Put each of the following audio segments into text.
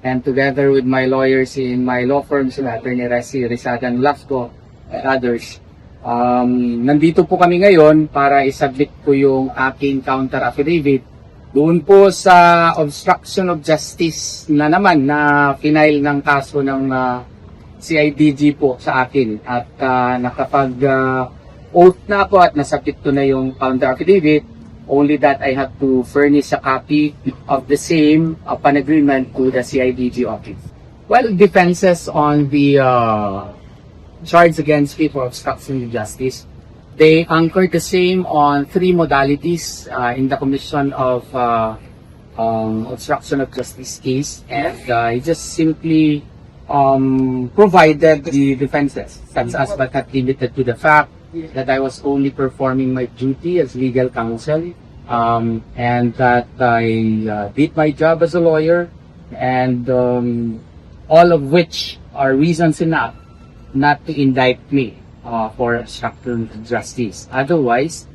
and together with my lawyers in my law firm, sila Attorney Resi Rizadan Lasco and others, nandito po kami ngayon para isubmit po yung aking counter affidavit doon po sa obstruction of justice na naman na final ng kaso ng CIDG po sa akin, at nakapag-oath na ako at nasubmit ko na yung counter affidavit. Only that I have to furnish a copy of the same upon agreement to the CIDG office. Well, defenses on the charge against me for obstruction of justice, they anchor the same on three modalities in the commission of obstruction of justice case, and I just simply provided the defenses, such as but not limited to the fact that I was only performing my duty as legal counsel, and that I did my job as a lawyer, and all of which are reasons enough not to indict me for obstruction of justice. Otherwise,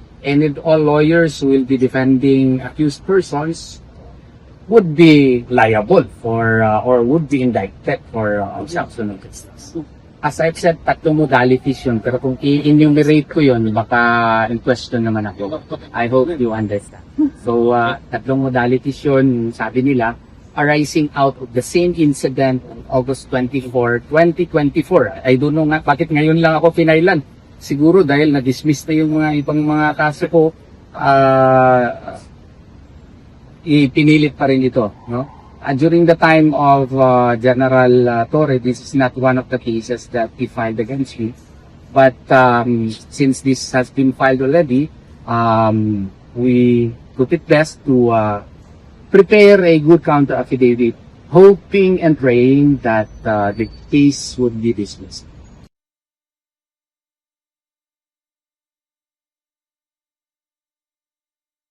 all lawyers who will be defending accused persons would be liable for or would be indicted for obstruction of justice. As I've said, tatlong modalities yun, pero kung i-enumerate ko yun, baka in question naman ako. I hope you understand. So, tatlong modalities yun, sabi nila, arising out of the same incident on August 24, 2024. I don't know nga, bakit ngayon lang ako finailan. Siguro dahil na-dismiss na yung mga ibang mga kaso ko, ipinilit pa rin ito, no? During the time of General Torre, this is not one of the cases that he filed against me. But since this has been filed already, we put it best to prepare a good counter affidavit, hoping and praying that the case would be dismissed.